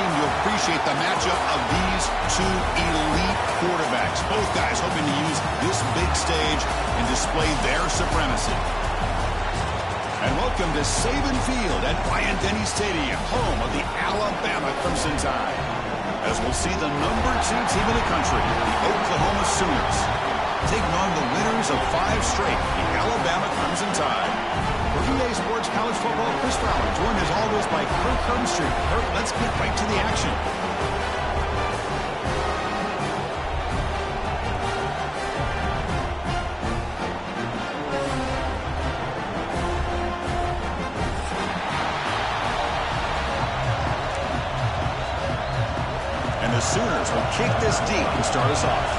team to appreciate the matchup of these two elite quarterbacks. Both guys hoping to use this big stage and display their supremacy. And welcome to Saban Field at Bryant-Denny Stadium, home of the Alabama Crimson Tide. As we'll see the #2 team in the country, the Oklahoma Sooners, taking on the winners of 5 straight, the Alabama Crimson Tide. Working Day Sports College Football, Chris Fowler, joined as always by Kirk Herbstreit. Kirk, let's get right to the action. And the Sooners will kick this deep and start us off.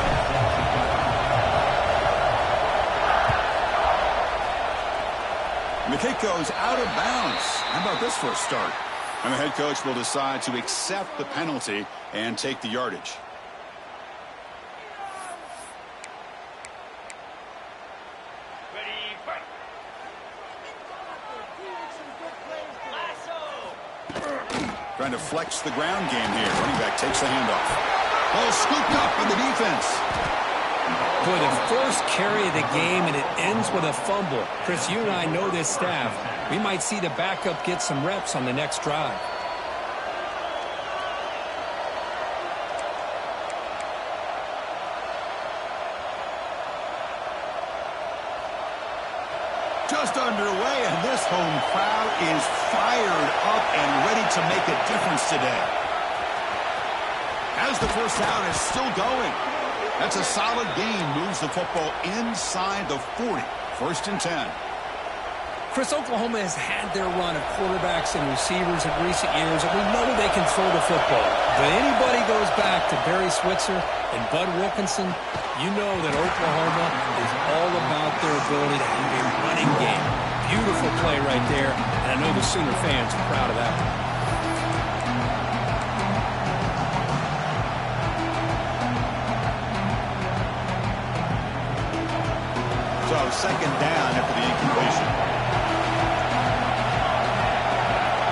The kick goes out of bounds. How about this for a start? And the head coach will decide to accept the penalty and take the yardage. Trying to flex the ground game here. Running back takes the handoff. Ball scooped up in the defense. Boy, the first carry of the game, and it ends with a fumble. Chris, you and I know this staff. We might see the backup get some reps on the next drive. Just underway, and this home crowd is fired up and ready to make a difference today. As the first down is still going. That's a solid gain. Moves the football inside the 40. 1st and 10. Chris, Oklahoma has had their run of quarterbacks and receivers in recent years, and we know they can throw the football. But anybody goes back to Barry Switzer and Bud Wilkinson, you know that Oklahoma is all about their ability to have a running game. Beautiful play right there, and I know the Sooner fans are proud of that one. So 2nd down after the incompletion.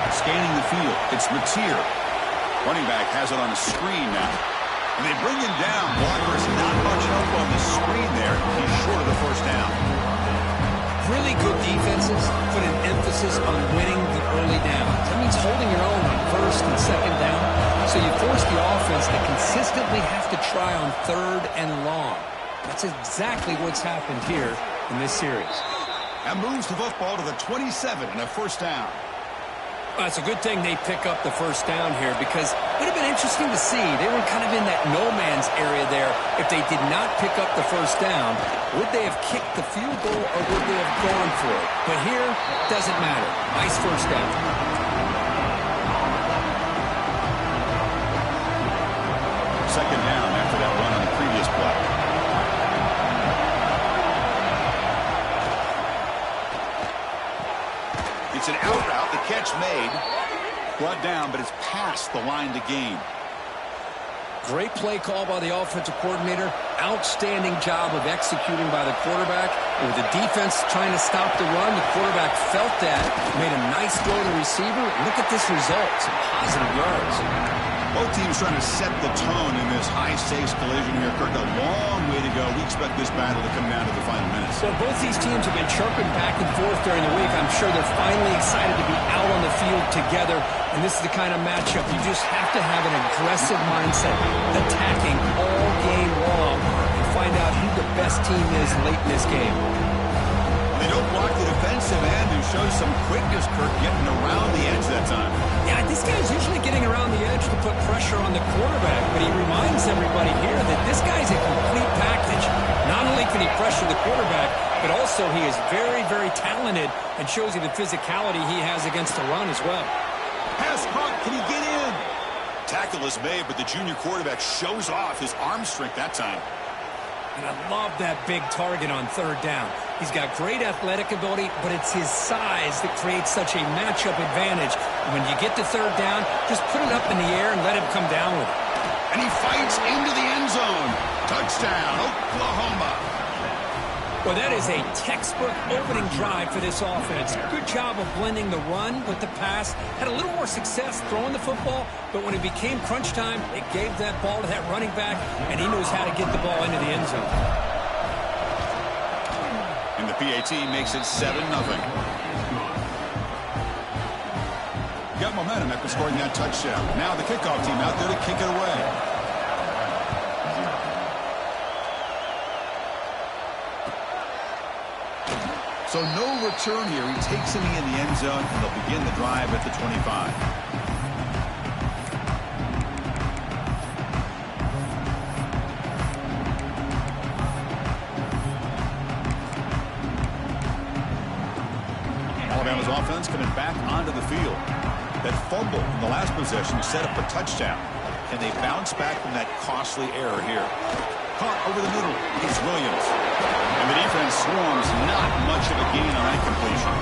Scanning the field, it's Mateer. Running back has it on the screen now. And they bring him down. Blocker's not much help on the screen there. He's short of the 1st down. Really good defenses put an emphasis on winning the early downs. That means holding your own on 1st and 2nd down. So you force the offense to consistently have to try on 3rd and long. That's exactly what's happened here in this series. And moves the football to the 27 and a 1st down. Well, it's a good thing they pick up the 1st down here, because it would have been interesting to see. They were kind of in that no-man's area there. If they did not pick up the 1st down, would they have kicked the field goal or would they have gone for it? But here, doesn't matter. Nice 1st down. 2nd down after that run on the previous play. It's an out route. The catch made. Brought down, but it's past the line to gain. Great play call by the offensive coordinator. Outstanding job of executing by the quarterback. With the defense trying to stop the run, the quarterback felt that. Made a nice throw to the receiver. Look at this result. Some positive yards. Both teams trying to set the tone in this high-stakes collision here. Kirk, a long way to go. We expect this battle to come down to the final minutes. So both these teams have been chirping back and forth during the week. I'm sure they're finally excited to be out on the field together. And this is the kind of matchup you just have to have an aggressive mindset, attacking all game long, and find out who the best team is late in this game. They don't block the defensive end and show some quickness, Kirk, getting around the edge that time. Yeah, this guy's usually getting around the edge to put pressure on the quarterback, but he reminds everybody here that this guy's a complete package. Not only can he pressure the quarterback, but also he is very, very talented and shows you the physicality he has against the run as well. Pass caught. Can he get in? Tackle is made, but the junior quarterback shows off his arm strength that time. And I love that big target on 3rd down. He's got great athletic ability, but it's his size that creates such a matchup advantage. And when you get to 3rd down, just put it up in the air and let him come down with it. And he fights into the end zone. Touchdown, Oklahoma. Well, that is a textbook opening drive for this offense. Good job of blending the run with the pass. Had a little more success throwing the football, but when it became crunch time, it gave that ball to that running back, and he knows how to get the ball into the end zone. And the PAT makes it 7-0. Got momentum after scoring that touchdown. Now the kickoff team out there to kick it away. So no return here. He takes him in the end zone, and they'll begin the drive at the 25. Alabama's offense coming back onto the field. That fumble in the last possession set up a touchdown. Can they bounce back from that costly error here? Caught over the middle. It's Williams. And the defense swarms, not much of a gain on that completion.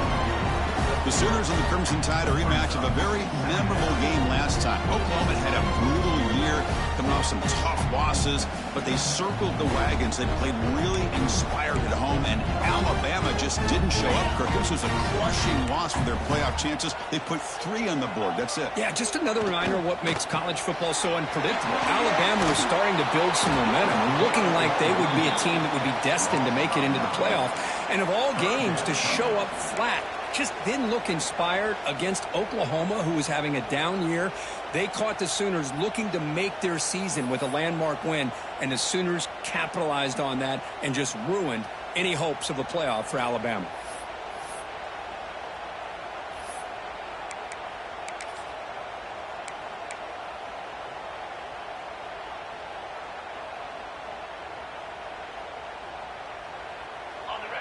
The Sooners and the Crimson Tide, a rematch of a very memorable game last time. Oklahoma had a brutal year, coming off some tough losses, but they circled the wagons. They played really inspired at home, and Alabama just didn't show up. Kirk, this was a crushing loss for their playoff chances. They put 3 on the board. That's it. Yeah, just another reminder of what makes college football so unpredictable. Alabama was starting to build some momentum and looking like they would be a team that would be destined to make it into the playoff. And of all games, to show up flat. Just didn't look inspired against Oklahoma, who was having a down year. They caught the Sooners looking to make their season with a landmark win, and the Sooners capitalized on that and just ruined any hopes of a playoff for Alabama.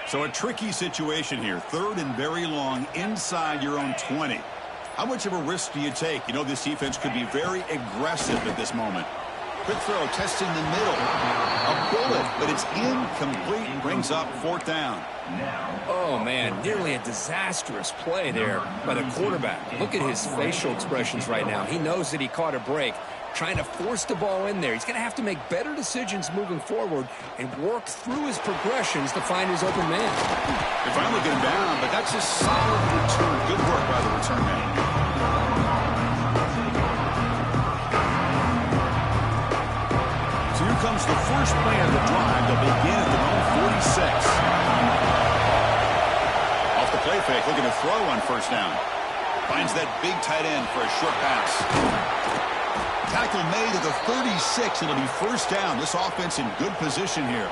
So a tricky situation here. 3rd and very long inside your own 20. How much of a risk do you take? You know, this defense could be very aggressive at this moment. Quick throw, testing the middle. A bullet, but it's incomplete. Brings up 4th down. Oh, man, nearly a disastrous play there by the quarterback. Look at his facial expressions right now. He knows that he caught a break, trying to force the ball in there. He's going to have to make better decisions moving forward and work through his progressions to find his open man. They finally get him down, but that's a solid return. Good work by the return man. So here comes the first play of the drive. They'll begin at their own 46. Off the play fake, looking to throw on 1st down. Finds that big tight end for a short pass. Tackle made at the 36. It'll be 1st down. This offense in good position here.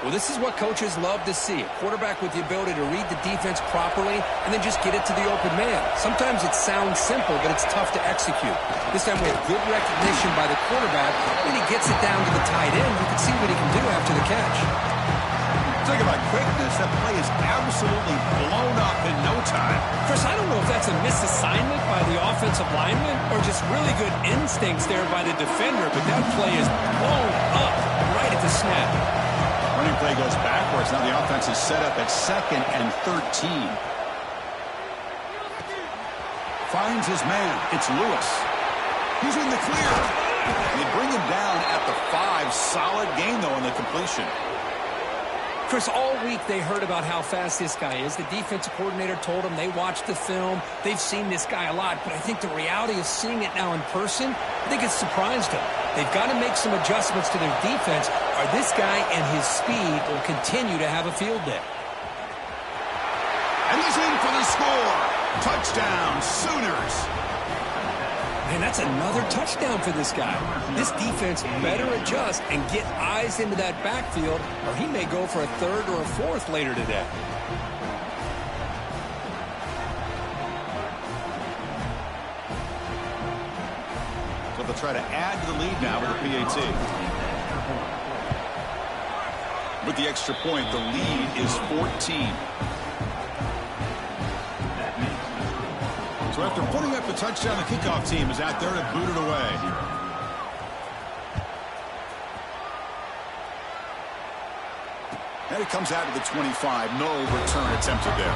Well, this is what coaches love to see. A quarterback with the ability to read the defense properly and then just get it to the open man. Sometimes it sounds simple, but it's tough to execute. This time we have good recognition by the quarterback. When he gets it down to the tight end, you can see what he can do after the catch. Talk about quickness. That play is absolutely blown up in no time. Chris, I don't know if that's a misassignment by the offensive lineman or just really good instincts there by the defender, but that play is blown up right at the snap. Running play goes backwards. Now the offense is set up at 2nd and 13. Finds his man. It's Lewis. He's in the clear. They bring him down at the 5. Solid gain, though, on the completion. Chris, all week they heard about how fast this guy is. The defensive coordinator told them they watched the film. They've seen this guy a lot, but I think the reality of seeing it now in person, I think it's surprised them. They've got to make some adjustments to their defense, or this guy and his speed will continue to have a field day. And he's in for the score. Touchdown, Sooners. Man, that's another touchdown for this guy. This defense better adjust and get eyes into that backfield, or he may go for a 3rd or a 4th later today. So they'll try to add to the lead now with the PAT. With the extra point, the lead is 14. So after putting up the touchdown, the kickoff team is out there to boot it away. And it comes out to the 25. No return attempted there.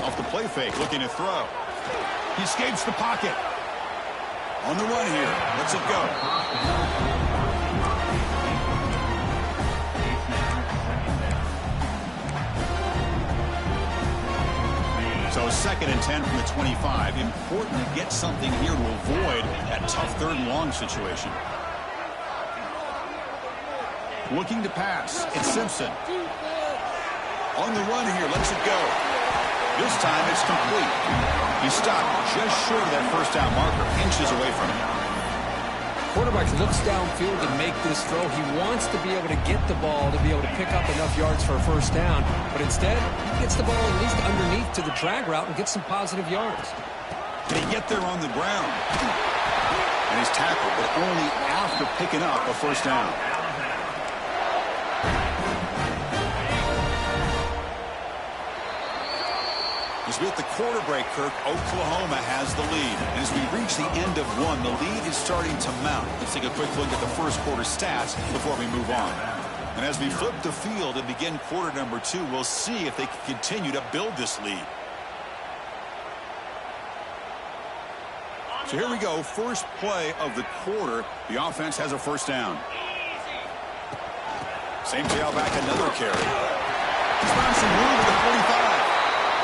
Off the play fake, looking to throw. He escapes the pocket. On the run here. Lets it go. So 2nd and 10 from the 25. Important to get something here to avoid that tough 3rd and long situation. Looking to pass. It's Simpson. On the run here. Lets it go. This time it's complete. He stopped just short of that first down marker. Inches away from it. Quarterback looks downfield to make this throw. He wants to be able to get the ball to be able to pick up enough yards for a first down. But instead, he gets the ball at least underneath to the drag route and gets some positive yards. Can he get there on the ground? And he's tackled, but only after picking up a first down. As we hit the quarter break, Kirk, Oklahoma has the lead. And as we reach the end of one, the lead is starting to mount. Let's take a quick look at the first quarter stats before we move on. And as we flip the field and begin quarter number 2, we'll see if they can continue to build this lead. So here we go, first play of the quarter. The offense has a first down. Same tailback, another carry. He's found some room at the 45.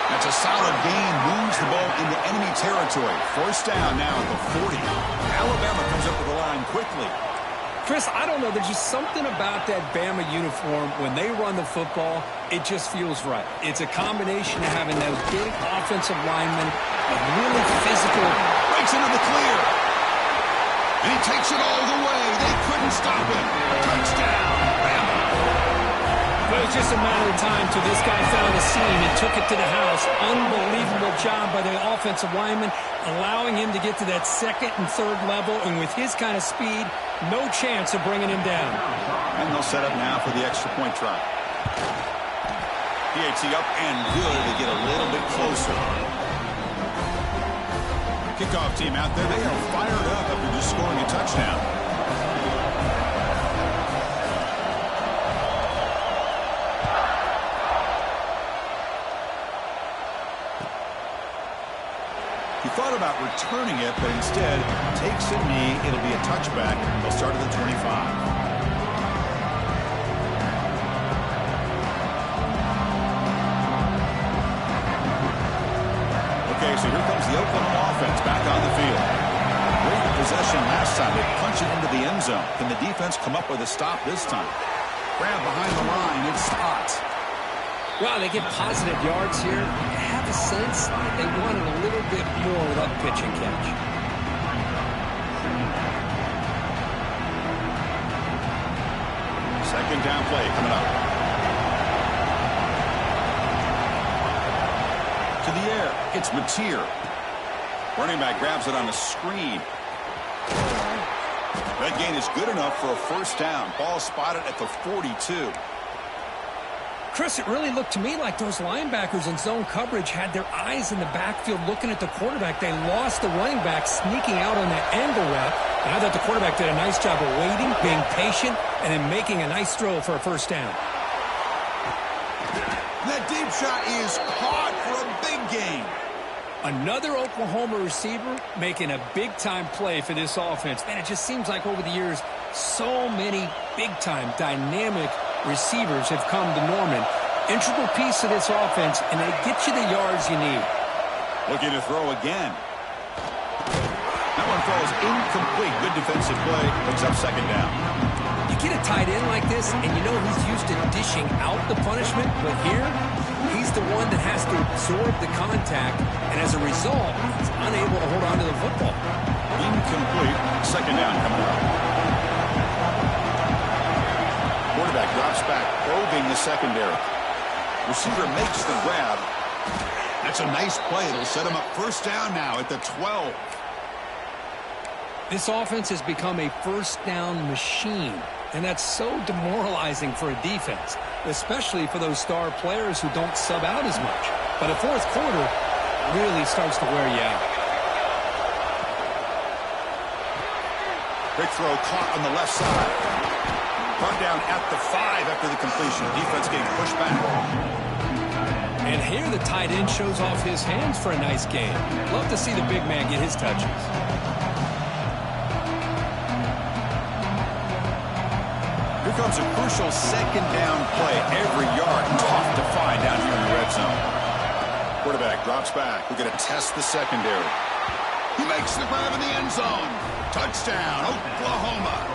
That's a solid gain, moves the ball into enemy territory. First down now at the 40. Alabama comes up with the line quickly. Chris, I don't know. There's just something about that Bama uniform. When they run the football, it just feels right. It's a combination of having those big offensive linemen, a really physical. Breaks into the clear. And he takes it all the way. They couldn't stop him. Touchdown, Bama. But it was just a matter of time till this guy found a seam and took it to the house. Unbelievable job by the offensive lineman, allowing him to get to that 2nd and 3rd level. And with his kind of speed, no chance of bringing him down. And they'll set up now for the extra point try. PAT up and good to get a little bit closer. Kickoff team out there. They are fired up after just scoring a touchdown. He thought about returning it, but instead takes a knee. It'll be a touchback. They'll start at the 25. Okay, so here comes the Oklahoma offense back on the field. Great possession last time. They punch it into the end zone. Can the defense come up with a stop this time? Grab behind the line. It's Stott. Well, they get positive yards here. I have a sense that they wanted a little bit more with that pitch and catch. Second down play coming up. To the air. It's Mateer. Running back grabs it on the screen. That gain is good enough for a first down. Ball spotted at the 42. Chris, it really looked to me like those linebackers in zone coverage had their eyes in the backfield looking at the quarterback. They lost the running back sneaking out on that angle route. And I thought the quarterback did a nice job of waiting, being patient, and then making a nice throw for a first down. That deep shot is caught for a big gain. Another Oklahoma receiver making a big-time play for this offense. Man, it just seems like over the years, so many big-time, dynamic receivers have come to Norman. Integral piece of this offense, and they get you the yards you need. Looking to throw again. That one falls incomplete. Good defensive play. Picks up second down. You get a tight end like this, and you know he's used to dishing out the punishment, but here, he's the one that has to absorb the contact, and as a result, he's unable to hold on to the football. Incomplete. Second down coming up. Quarterback drops back, probing the secondary. Receiver makes the grab. That's a nice play. It'll set him up first down now at the 12. This offense has become a first down machine, and that's so demoralizing for a defense, especially for those star players who don't sub out as much. But a fourth quarter really starts to wear you out. Big throw caught on the left side. Brought down at the 5 after the completion. Defense getting pushed back. here, the tight end shows off his hands for a nice game. Love to see the big man get his touches. Here comes a crucial second down play. Every yard tough to find down here in the red zone. Quarterback drops back. We're going to test the secondary. He makes the grab in the end zone. Touchdown, Oklahoma.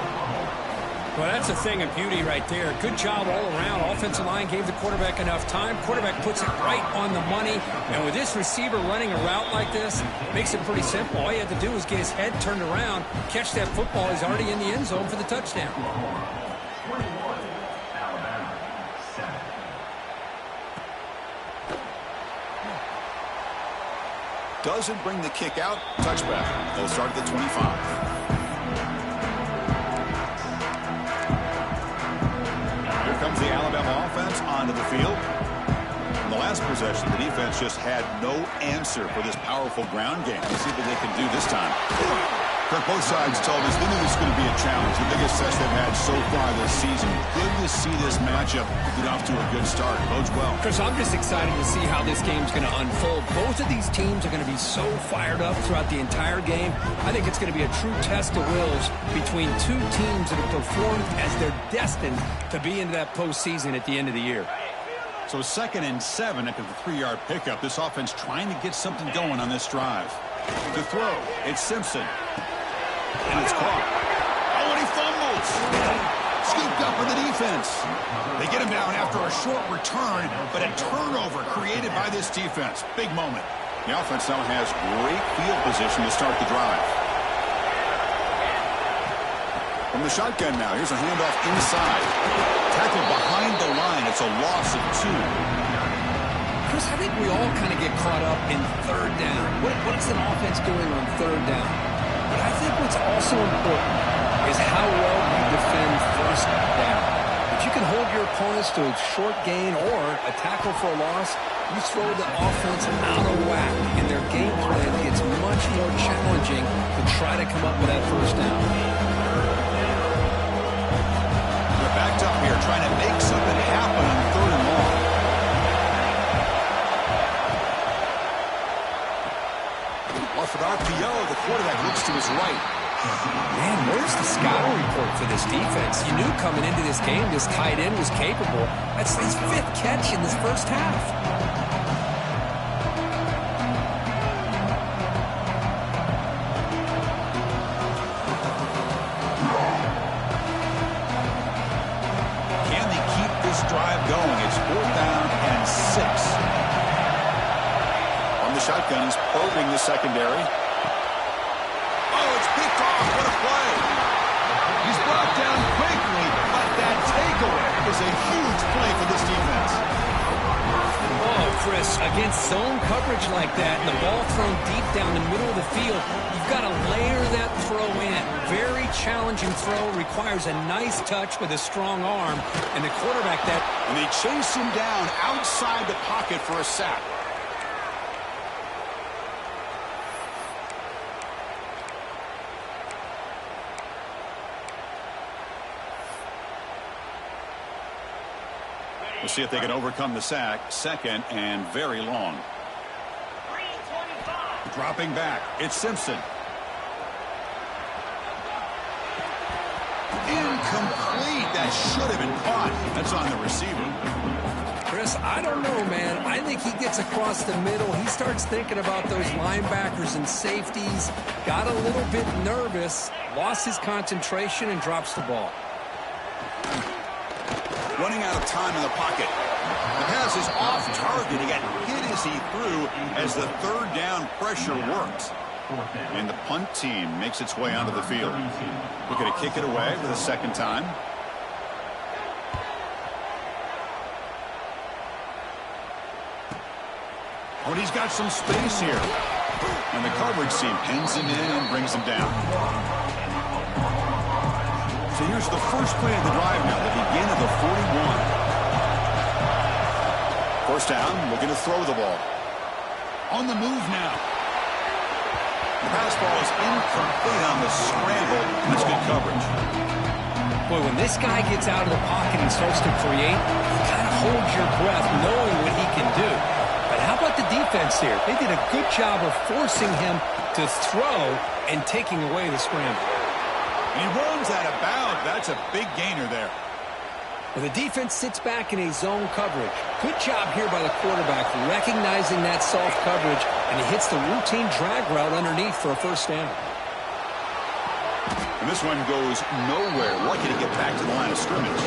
Well, that's a thing of beauty right there. Good job all around. Offensive line gave the quarterback enough time. Quarterback puts it right on the money. And with this receiver running a route like this, makes it pretty simple. All you have to do is get his head turned around, catch that football. He's already in the end zone for the touchdown. Doesn't bring the kick out. Touchback. They'll start at the 25. Comes the Alabama offense onto the field. In the last possession, the defense just had no answer for this powerful ground game. Let's see what they can do this time. Kirk, both sides told us they knew this was going to be a challenge. The biggest test they've had so far this season. Good to see this matchup get off to a good start. Bodes well. Chris, I'm just excited to see how this game's going to unfold. Both of these teams are going to be so fired up throughout the entire game. I think it's going to be a true test of wills between two teams that have performed as they're destined to be into that postseason at the end of the year. So 2nd and 7 after the 3-yard pickup. This offense trying to get something going on this drive. To throw, it's Simpson. And it's caught. Oh, and he fumbles. Scooped up with the defense. They get him down after a short return, but a turnover created by this defense. Big moment. The offense now has great field position to start the drive. From the shotgun now, here's a handoff inside. Tackle behind the line. It's a loss of 2. Chris, I think we all kind of get caught up in third down. What is an offense doing on third down? But I think what's also important is how well you defend first down. If you can hold your opponents to a short gain or a tackle for a loss, you throw the offense out of whack, and their game plan gets much more challenging to try to come up with that first down. They're backed up here trying to make something happen on 3rd and long. Off an RPO, the quarterback looks to his right. Man, where's the scouting report for this defense? You knew coming into this game this tight end was capable. That's his 5th catch in this first half. Can they keep this drive going? It's 4th down and 6. On the shotgun, he's probing the secondary. Oh, it's picked off. What a play. He's brought down quickly, but that takeaway is a huge play for this defense. Oh, Chris, against zone coverage like that, and the ball thrown deep down the middle of the field, you've got to layer that throw in. Very challenging throw, requires a nice touch with a strong arm, and the quarterback that... And they chase him down outside the pocket for a sack. We'll see if they can overcome the sack. 2nd and very long. Dropping back. It's Simpson. Incomplete. That should have been caught. That's on the receiver. Chris, I don't know, man. I think he gets across the middle. He starts thinking about those linebackers and safeties. Got a little bit nervous. Lost his concentration and drops the ball. Running out of time in the pocket. The pass is off target. He got hit as he threw as the 3rd down pressure worked. And the punt team makes its way onto the field. We're going to kick it away for the 2nd time. Oh, and he's got some space here. And the coverage team pins him in and brings him down. So here's the first play of the drive now, the begin of the 41. First down, looking to throw the ball. On the move now. The pass ball is incomplete on the scramble. That's good coverage. Boy, when this guy gets out of the pocket and starts to create, you kind of hold your breath knowing what he can do. But defense here. They did a good job of forcing him to throw and taking away the scramble. And he runs out of bounds. That's a big gainer there. Well, the defense sits back in a zone coverage. Good job here by the quarterback recognizing that soft coverage, and he hits the routine drag route underneath for a first down. And this one goes nowhere. Lucky to get back to the line of scrimmage.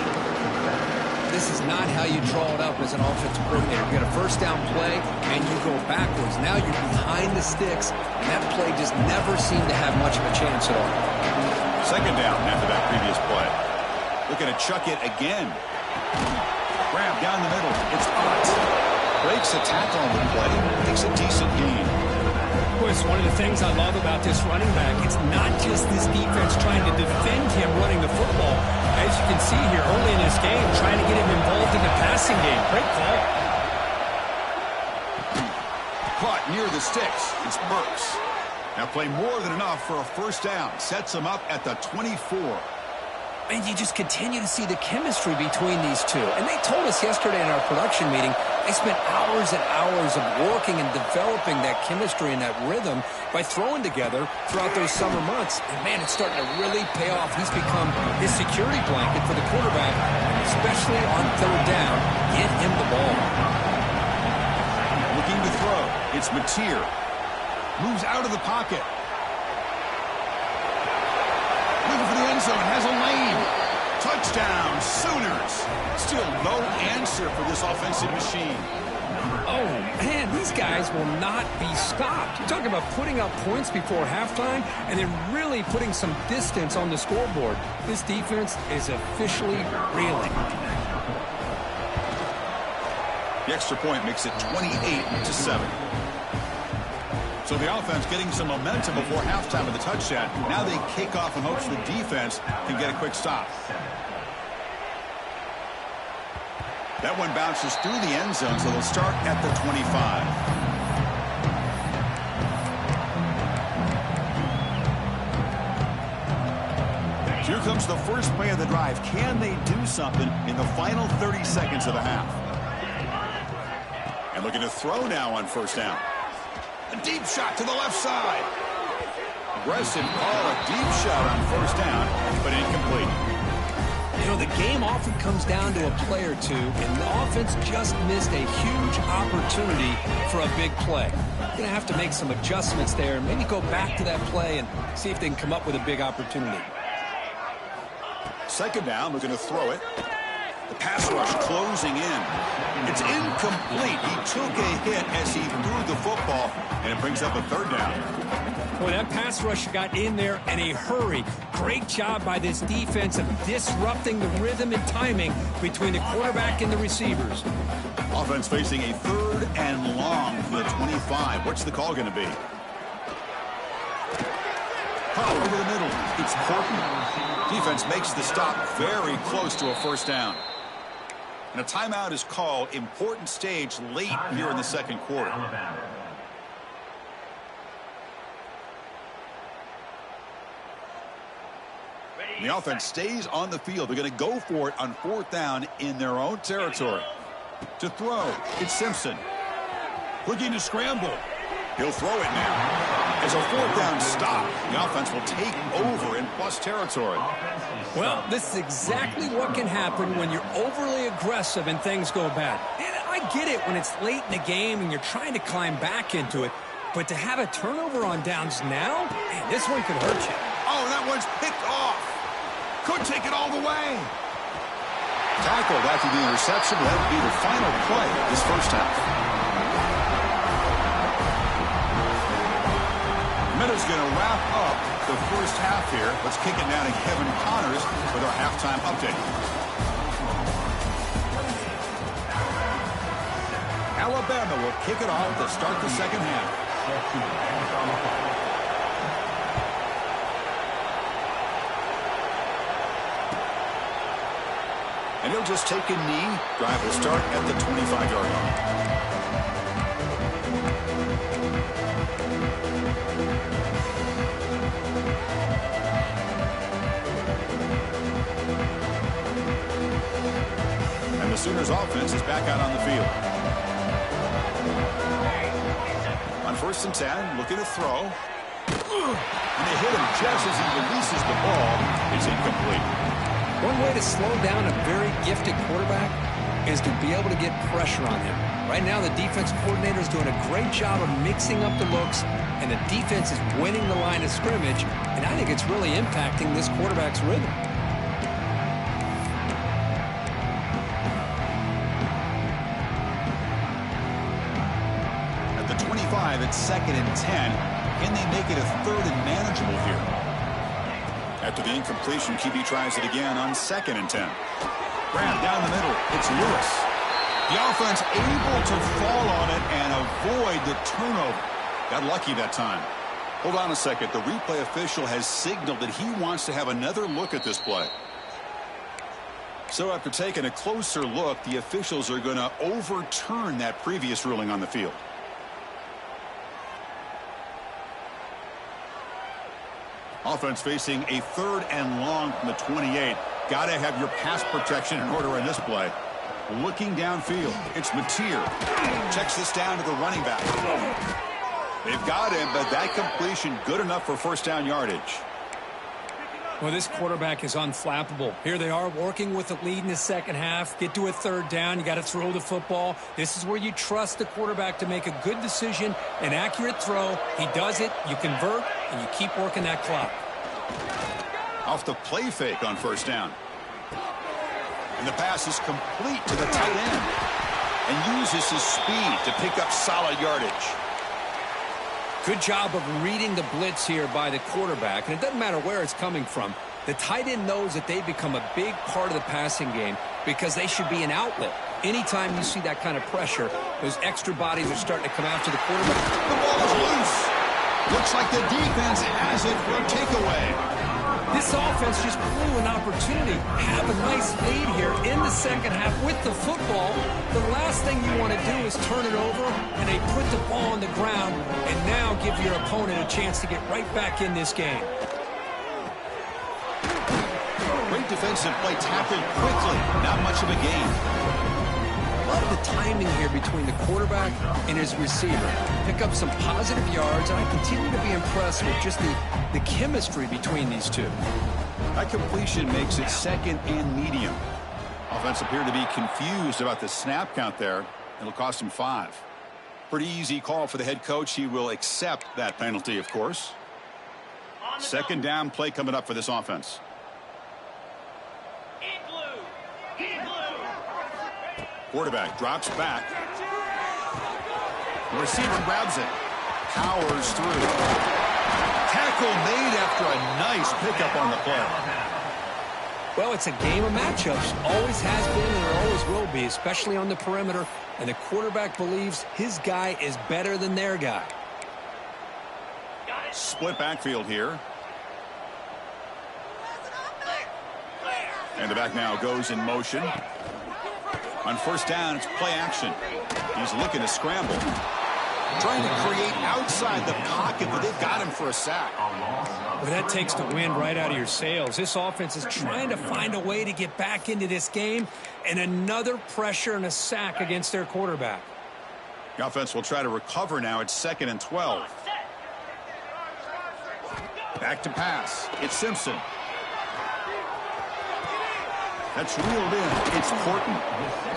This is not how you draw it up as an offensive coordinator. You get a first down play, and you go backwards. Now you're behind the sticks, and that play just never seemed to have much of a chance at all. Second down after that previous play. Looking to chuck it again. Grab down the middle. It's Ott. Breaks a tackle on the play. Takes a decent gain. Boy, it's one of the things I love about this running back. It's not just this defense trying to defend him running the football. As you can see here early in this game, trying to get him involved in the passing game. Great call. Caught near the sticks. It's Burks. Now play more than enough for a first down. Sets him up at the 24. And you just continue to see the chemistry between these two. And they told us yesterday in our production meeting, they spent hours and hours of working and developing that chemistry and that rhythm by throwing together throughout those summer months. And, man, it's starting to really pay off. He's become his security blanket for the quarterback, especially on third down. Get him the ball. Looking to throw. It's Mateer. Moves out of the pocket. Looking for the end zone. Has a lane. Touchdown, Sooners. Still no answer for this offensive machine. Oh, man, these guys will not be stopped. You're talking about putting up points before halftime and then really putting some distance on the scoreboard. This defense is officially reeling. The extra point makes it 28-7. So the offense getting some momentum before halftime with the touchdown. Now they kick off in hopes the defense can get a quick stop. That one bounces through the end zone, so they'll start at the 25. Here comes the first play of the drive. Can they do something in the final 30 seconds of the half? And looking to throw now on first down. A deep shot to the left side. Aggressive call, a deep shot on first down, but incomplete. You know, the game often comes down to a play or two, and the offense just missed a huge opportunity for a big play. They're going to have to make some adjustments there and maybe go back to that play and see if they can come up with a big opportunity. Second down, looking to throw it. The pass rush closing in. It's incomplete. He took a hit as he threw the football, and it brings up a third down. Boy, that pass rush got in there in a hurry. Great job by this defense of disrupting the rhythm and timing between the quarterback and the receivers. Offense facing a third and long for the 25. What's the call going to be? Call over the middle. It's Portman. Defense makes the stop very close to a first down. And a timeout is called. Important stage late here in the second quarter. And the offense stays on the field. They're going to go for it on fourth down in their own territory. To throw, it's Simpson. Looking to scramble. He'll throw it now. As a fourth down stop, the offense will take over in plus territory. Well, this is exactly what can happen when you're overly aggressive and things go bad. And I get it when it's late in the game and you're trying to climb back into it. But to have a turnover on downs now, man, this one could hurt you. Oh, that one's picked off. Could take it all the way. Tackled after the interception. That would be the final play of this first half. Minutes going to wrap up the first half here. Let's kick it now to Kevin Connors with our halftime update. Alabama will kick it off to start the second half. And he'll just take a knee. Drive will start at the 25-yard line. And the Sooners offense is back out on the field. First and 10, looking to throw. And they hit him just as he releases the ball. It's incomplete. One way to slow down a very gifted quarterback is to be able to get pressure on him. Right now, the defense coordinator is doing a great job of mixing up the looks, and the defense is winning the line of scrimmage, and I think it's really impacting this quarterback's rhythm. At the 25, it's 2nd and 10. Can they make it a 3rd and manageable here? After the incompletion, QB tries it again on 2nd and 10. Grab down the middle. It's Lewis. The offense able to fall on it and avoid the turnover. Got lucky that time. Hold on a second. The replay official has signaled that he wants to have another look at this play. So after taking a closer look, the officials are going to overturn that previous ruling on the field. Offense facing a 3rd and long from the 28. Got to have your pass protection in order in this play. Looking downfield, it's Mateer. Checks this down to the running back. They've got him, but that completion good enough for first down yardage. Well, this quarterback is unflappable. Here they are working with the lead in the second half. Get to a 3rd down. You got to throw the football. This is where you trust the quarterback to make a good decision, an accurate throw. He does it, you convert, and you keep working that clock. Off the play fake on first down. And the pass is complete to the tight end. And uses his speed to pick up solid yardage. Good job of reading the blitz here by the quarterback, and it doesn't matter where it's coming from. The tight end knows that they've become a big part of the passing game because they should be an outlet. Anytime you see that kind of pressure, those extra bodies are starting to come after the quarterback. The ball is loose. Looks like the defense has it for a takeaway. This offense just blew an opportunity. Have a nice lead here in the second half with the football. The last thing you want to do is turn it over, and they put the ball on the ground and now give your opponent a chance to get right back in this game. Great defensive play, tackled quickly. Not much of a gain. Love the timing here between the quarterback and his receiver. Pick up some positive yards, and I continue to be impressed with just the chemistry between these two. That completion makes it 2nd and medium. Offense appeared to be confused about the snap count there. It'll cost him 5. Pretty easy call for the head coach. He will accept that penalty, of course. 2nd down play coming up for this offense. Quarterback drops back. The receiver grabs it. Powers through. Tackle made after a nice pickup on the play. Well, it's a game of matchups. Always has been and it always will be, especially on the perimeter. And the quarterback believes his guy is better than their guy. Split backfield here. And the back now goes in motion. On first down, it's play action. He's looking to scramble. Trying to create outside the pocket, but they've got him for a sack. Well, that takes the wind right out of your sails. This offense is trying to find a way to get back into this game, and another pressure and a sack against their quarterback. The offense will try to recover now. It's 2nd and 12. Back to pass. It's Simpson. That's reeled in. It's Horton.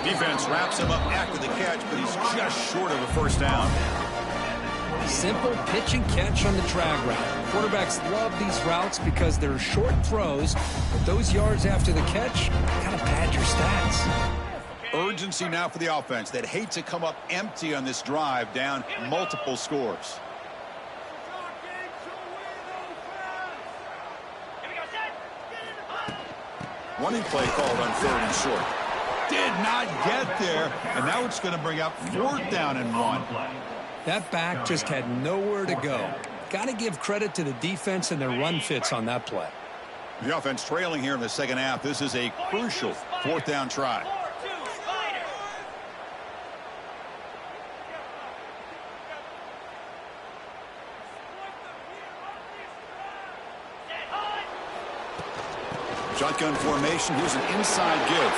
Defense wraps him up after the catch, but he's just short of a first down. Simple pitch and catch on the drag route. Quarterbacks love these routes because they're short throws, but those yards after the catch kind of pad your stats. Urgency now for the offense that hate to come up empty on this drive, down multiple scores. Running play called on 3rd and short. Did not get there, and now it's going to bring up 4th down and 1. That back just had nowhere to go. Got to give credit to the defense and their run fits on that play. The offense trailing here in the second half. This is a crucial 4th down try. Shotgun formation. Here's an inside give.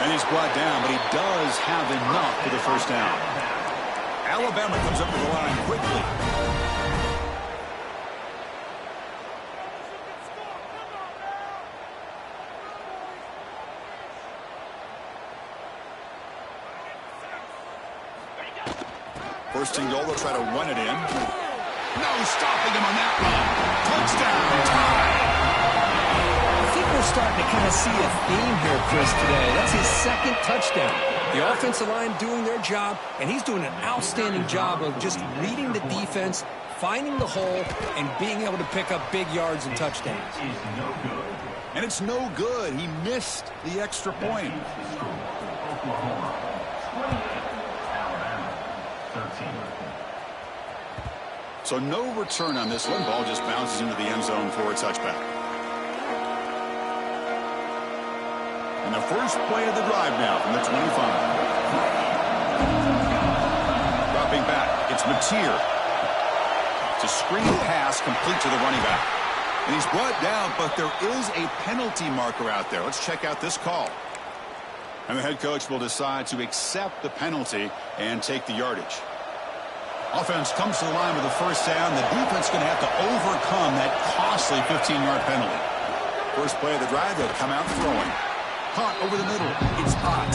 And he's brought down, but he does have enough for the first down. Alabama comes up with the line quickly. First and goal, they'll try to run it in. No stopping him on that run. Touchdown, tie. I think we're starting to kind of see a theme here, Chris, today. That's his second touchdown. The offensive line doing their job, and he's doing an outstanding job of just reading the defense, finding the hole, and being able to pick up big yards and touchdowns. And it's no good. He missed the extra point. So no return on this one. Ball just bounces into the end zone for a touchback. And the first play of the drive now from the 25. Dropping back, it's Mateer. It's a screen pass complete to the running back. And he's brought down, but there is a penalty marker out there. Let's check out this call. And the head coach will decide to accept the penalty and take the yardage. Offense comes to the line with a first down. The defense is going to have to overcome that costly 15-yard penalty. First play of the drive, they'll come out throwing. Caught over the middle. It's hot.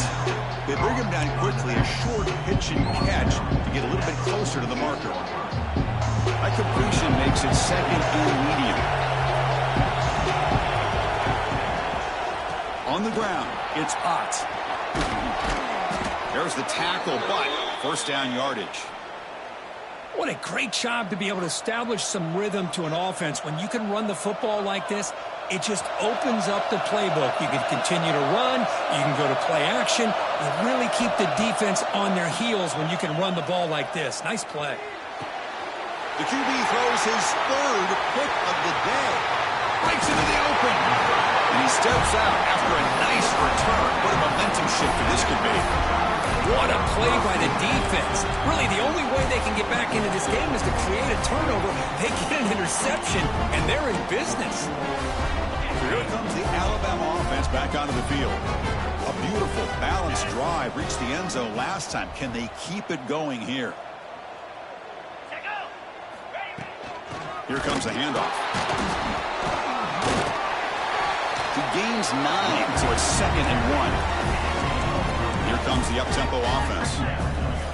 They bring him down quickly. A short pitch and catch to get a little bit closer to the marker. That completion makes it second and medium. On the ground, it's hot. There's the tackle, but first down yardage. What a great job to be able to establish some rhythm to an offense. When you can run the football like this, it just opens up the playbook. You can continue to run. You can go to play action. You really keep the defense on their heels when you can run the ball like this. Nice play. The QB throws his third pick of the day. Breaks into the open. And he steps out after a nice return. What a momentum shifter this could be. What a play by the defense. Really, the only way they can get back into this game is to create a turnover. They get an interception, and they're in business. So here comes the Alabama offense back onto the field. A beautiful, balanced drive. Reached the end zone last time. Can they keep it going here? Here comes the handoff. He gains 9, so it's 2nd and 1. Here comes the up-tempo offense.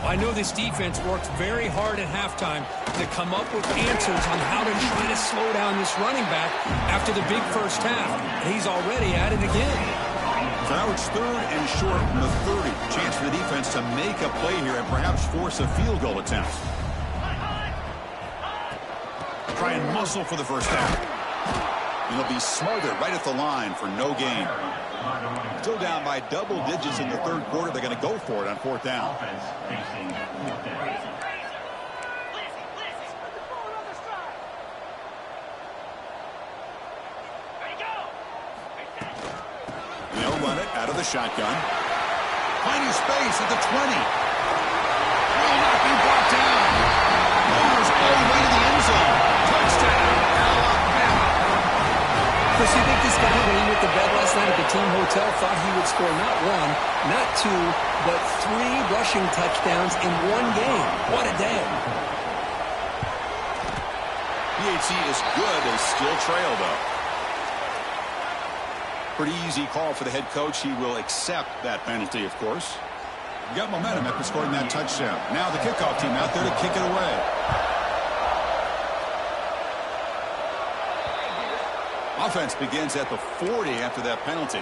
I know this defense worked very hard at halftime to come up with answers on how to try to slow down this running back after the big first half. And he's already at it again. So now it's 3rd and short from the 30. Chance for the defense to make a play here and perhaps force a field goal attempt. Try and muscle for the first down. And he'll be smothered right at the line for no gain. Still down by double digits in the 3rd quarter. They're going to go for it on 4th down. And they'll run it out of the shotgun. Finding space at the 20. Will not be brought down. Movers all the way to the end zone. Touchdown, Alabama. Chris, you think this guy, when he went to bed last night at the team hotel, thought he would score not 1, not 2, but 3 rushing touchdowns in one game? What a day. PAT is good. They still trail, though. Pretty easy call for the head coach. He will accept that penalty, of course. Got momentum after scoring that touchdown. Now the kickoff team out there to kick it away. Offense begins at the 40 after that penalty.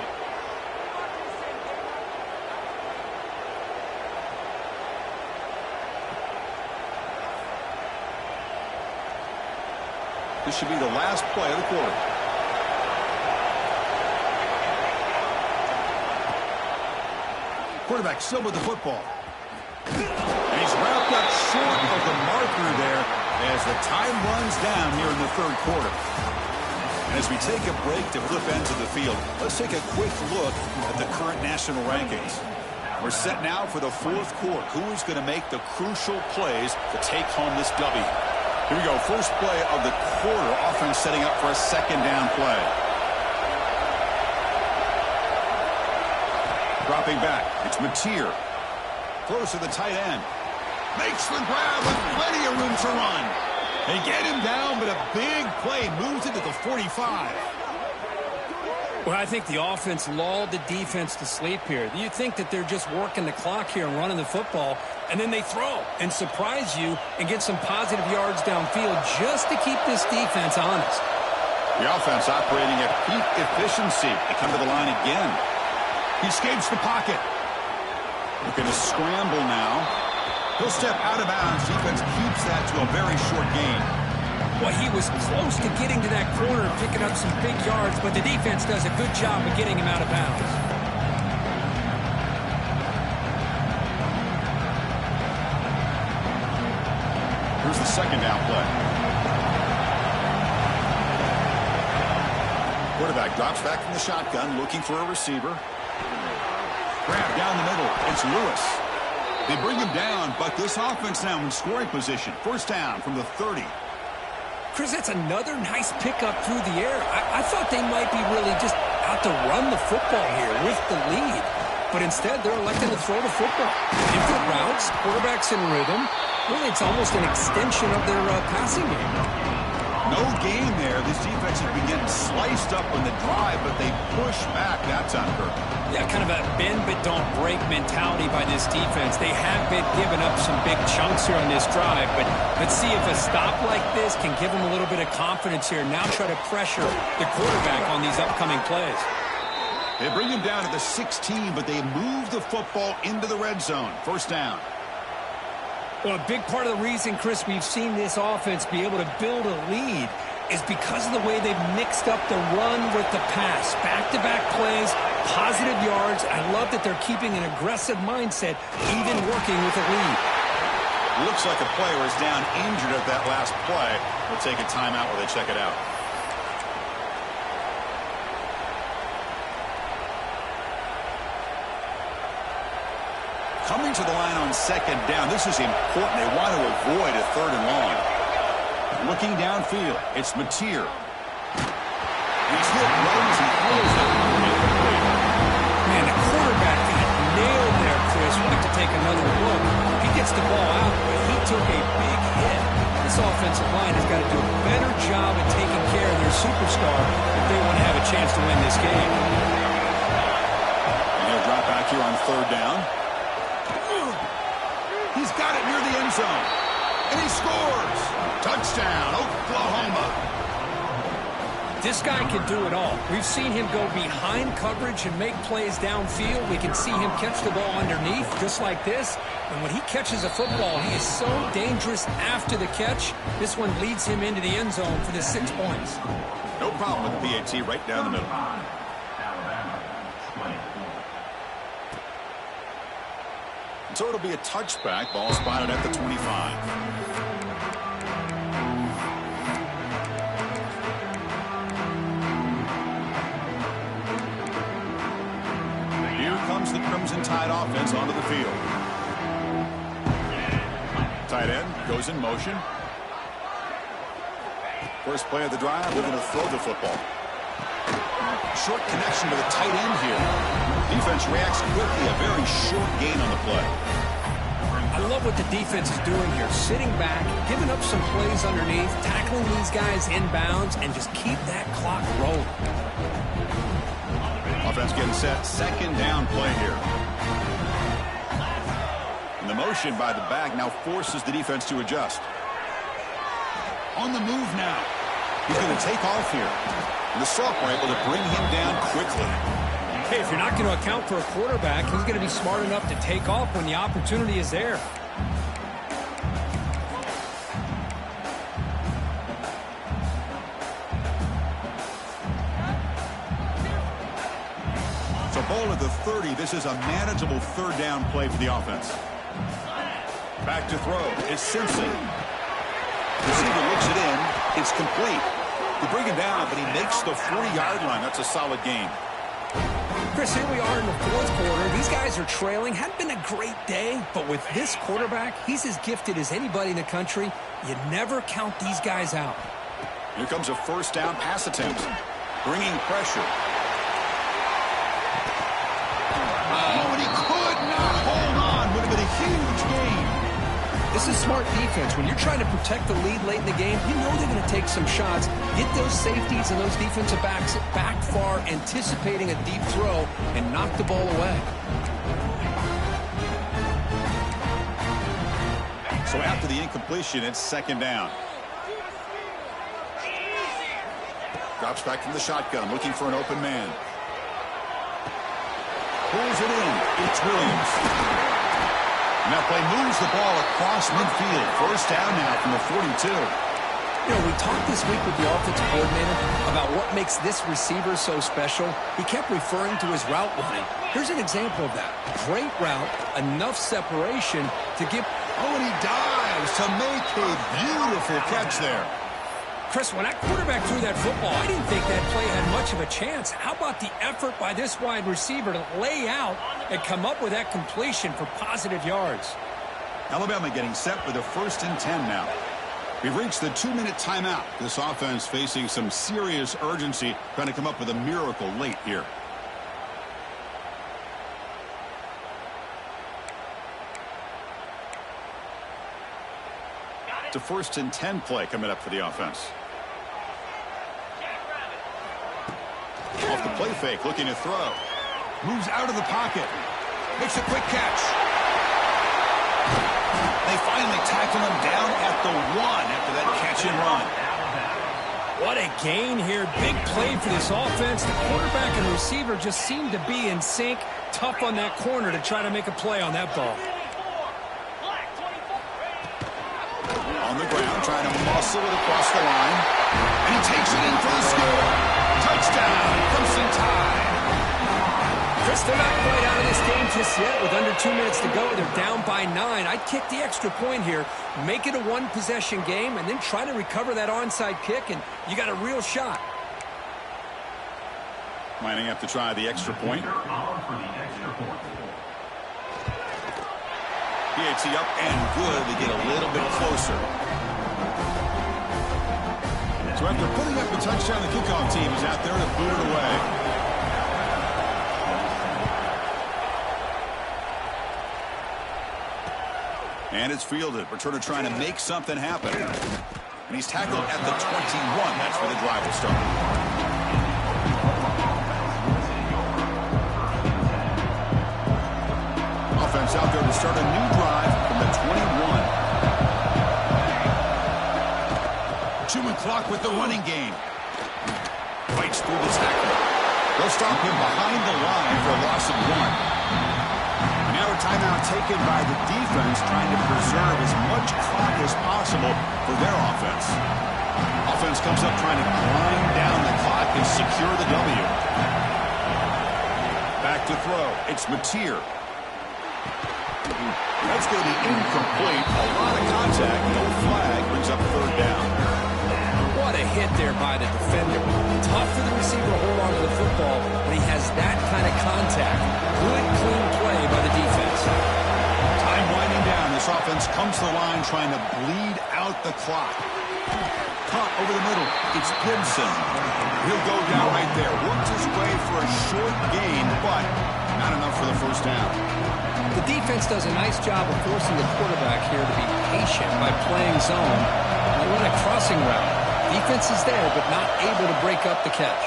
This should be the last play of the quarter. Quarterback still with the football. And he's wrapped up short of the marker there as the time runs down here in the 3rd quarter. And as we take a break to flip ends of the field, let's take a quick look at the current national rankings. We're set now for the 4th quarter. Who is going to make the crucial plays to take home this W? Here we go. First play of the quarter. Offense setting up for a 2nd down play. Dropping back. It's Mateer. Throws to the tight end. Makes the grab with plenty of room to run. They get him down, but a big play moves it to the 45. Well, I think the offense lulled the defense to sleep here. You think that they're just working the clock here and running the football, and then they throw and surprise you and get some positive yards downfield just to keep this defense honest. The offense operating at peak efficiency. They come to the line again. He escapes the pocket. Looking to scramble now. He'll step out of bounds. Defense keeps that to a very short gain. Well, he was close to getting to that corner and picking up some big yards, but the defense does a good job of getting him out of bounds. Here's the second down play. Quarterback drops back from the shotgun, looking for a receiver. Grab down the middle. It's Lewis. They bring him down, but this offense now in scoring position. First down from the 30. Chris, that's another nice pickup through the air. I thought they might be really just out to run the football here with the lead. But instead, they're electing to throw the football. Input routes, quarterbacks in rhythm. Really, it's almost an extension of their passing game. No gain there. This defense has been getting sliced up on the drive, but they push back that time, Kirk. Yeah, kind of a bend but don't break mentality by this defense. They have been giving up some big chunks here on this drive, but let's see if a stop like this can give them a little bit of confidence here. Now try to pressure the quarterback on these upcoming plays. They bring him down to the 16, but they move the football into the red zone. First down. Well, a big part of the reason, Chris, we've seen this offense be able to build a lead is because of the way they've mixed up the run with the pass. Back-to-back plays, positive yards. I love that they're keeping an aggressive mindset, even working with a lead. Looks like a player is down injured at that last play. We'll take a timeout while they check it out. Coming to the line on second down. This is important. They want to avoid a third and long. Looking downfield, it's Mateer. He's hit right as he throws that one. Man, the quarterback got nailed there, Chris. We'll have to take another look. He gets the ball out, but he took a big hit. This offensive line has got to do a better job of taking care of their superstar if they want to have a chance to win this game. And he'll drop back here on third down. He's got it near the end zone. And he scores. Touchdown, Oklahoma. This guy can do it all. We've seen him go behind coverage and make plays downfield. We can see him catch the ball underneath just like this. And when he catches a football, he is so dangerous after the catch. This one leads him into the end zone for the 6 points. No problem with the PAT right down the middle. So it'll be a touchback. Ball spotted at the 25. Here comes the Crimson Tide offense onto the field. Tight end goes in motion. First play of the drive, they're going to throw the football. Short connection to the tight end here. Defense reacts quickly, a very short gain on the play. I love what the defense is doing here. Sitting back, giving up some plays underneath, tackling these guys inbounds, and just keep that clock rolling. Offense getting set. Second down play here. And the motion by the back now forces the defense to adjust. On the move now. He's going to take off here. And the sophomore able to bring him down quickly. Hey, if you're not going to account for a quarterback, he's going to be smart enough to take off when the opportunity is there. So ball at the 30. This is a manageable third down play for the offense. Back to throw. It's Simpson. Receiver looks it in. It's complete. They bring him down, but he makes the 40-yard line. That's a solid gain. Chris, here we are in the fourth quarter. These guys are trailing. Hadn't been a great day, but with this quarterback, he's as gifted as anybody in the country. You never count these guys out. Here comes a first down pass attempt. Bringing pressure. Oh, and he could not hold on. Would have been a huge gain. This is smart defense. When you're trying to protect the lead late in the game, you know they're going to take some shots, get those safeties and those defensive backs back far, anticipating a deep throw, and knock the ball away. So after the incompletion, it's second down. Drops back from the shotgun, looking for an open man. Pulls it in. It's Williams. And that play moves the ball across midfield. First down now from the 42. You know, we talked this week with the offensive coordinator about what makes this receiver so special. He kept referring to his route running. Here's an example of that. Great route, enough separation to give... Oh, and he dives to make a beautiful catch there. Chris, when that quarterback threw that football, I didn't think that play had much of a chance. How about the effort by this wide receiver to lay out and come up with that completion for positive yards? Alabama getting set with a 1st and 10 now. We've reached the 2-minute timeout. This offense facing some serious urgency, trying to come up with a miracle late here. It's a 1st and 10 play coming up for the offense. Off the play fake, looking to throw. Moves out of the pocket. Makes a quick catch. They finally tackle him down at the 1 after that catch and run. What a gain here. Big play for this offense. The quarterback and receiver just seem to be in sync. Tough on that corner to try to make a play on that ball. On the ground, trying to muscle it across the line. And he takes it in for the score. Touchdown, Crimson Tide. Chris, they're not quite out of this game just yet. With under 2 minutes to go, they're down by 9. I'd kick the extra point here, make it a one-possession game, and then try to recover that onside kick, and you got a real shot. Lining up to try the extra point. PAT up and good to get a little bit closer. So after putting up a touchdown, the kickoff team is out there to boot it away. And it's fielded. Returner trying to make something happen. And he's tackled at the 21. That's where the drive will start. Offense out there to start a new drive from the 21. Chewing clock with the running game. Fights through the tackle. They'll stop him behind the line for a loss of 1. Now a timeout taken by the defense, trying to preserve as much clock as possible for their offense. Offense comes up trying to grind down the clock and secure the W. Back to throw. It's Mateer. That's going to be incomplete. A lot of contact. No flag brings up 3rd down. What a hit there by the defender. Tough for the receiver to hold on to the football when he has that kind of contact. Good, clean play by the defense. Time winding down. This offense comes to the line trying to bleed out the clock. Caught over the middle. It's Gibson. He'll go down right there. Worked his way for a short gain, but not enough for the 1st down. The defense does a nice job of forcing the quarterback here to be patient by playing zone. They run a crossing route. Defense is there, but not able to break up the catch.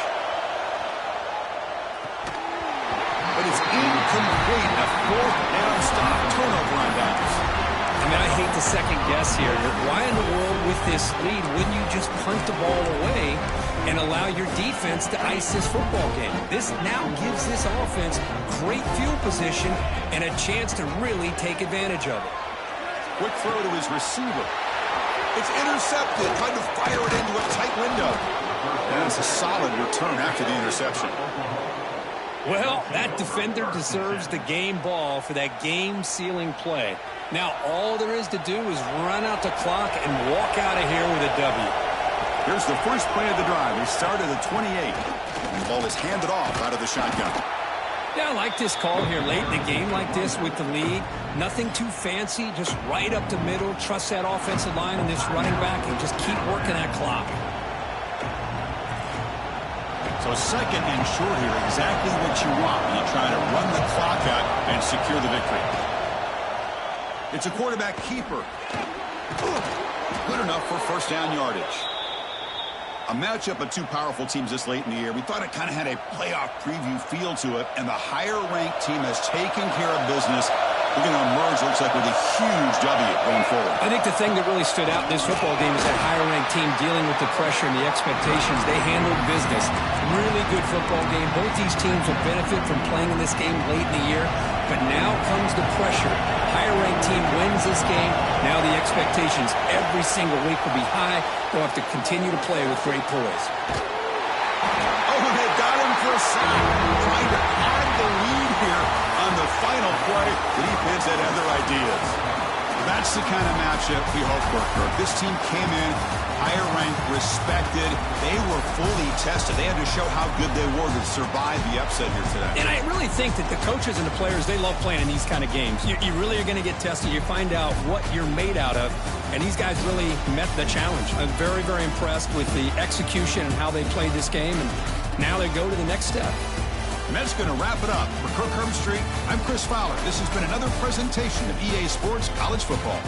But it's incomplete. A 4th down stop. Turnover on downs. I mean, I hate to second guess here. Why in the world with this lead wouldn't you just punt the ball away and allow your defense to ice this football game? This now gives this offense great field position and a chance to really take advantage of it. Quick throw to his receiver. It's intercepted. Trying to fire it into a tight window. And it's a solid return after the interception. Well, that defender deserves the game ball for that game-sealing play. Now, all there is to do is run out the clock and walk out of here with a W. Here's the first play of the drive. They start at the 28. And the ball is handed off out of the shotgun. Yeah, I like this call here late in the game like this with the lead. Nothing too fancy, just right up the middle. Trust that offensive line and this running back and just keep working that clock. So 2nd and short here, exactly what you want when you try to run the clock out and secure the victory. It's a quarterback keeper. Good enough for first down yardage. A matchup of two powerful teams this late in the year. We thought it kind of had a playoff preview feel to it, and the higher-ranked team has taken care of business. We're going to emerge, looks like, with a huge W going forward. I think the thing that really stood out in this football game is that higher-ranked team dealing with the pressure and the expectations. They handled business. Really good football game. Both these teams will benefit from playing in this game late in the year, but now comes the pressure. Higher-ranked team wins this game. Now the expectations every single week will be high. They'll have to continue to play with great poise. Oh, they got him for a sack. Trying to add the lead here on the final play. The defense had other ideas. That's the kind of matchup we hope for, Kirk. This team came in higher ranked, respected. They were fully tested. They had to show how good they were to survive the upset here today. And I really think that the coaches and the players, they love playing in these kind of games. You really are going to get tested. You find out what you're made out of. And these guys really met the challenge. I'm very, very impressed with the execution and how they played this game. And now they go to the next step. And that's going to wrap it up. For Kirk Herbstreit, I'm Chris Fowler. This has been another presentation of EA Sports College Football.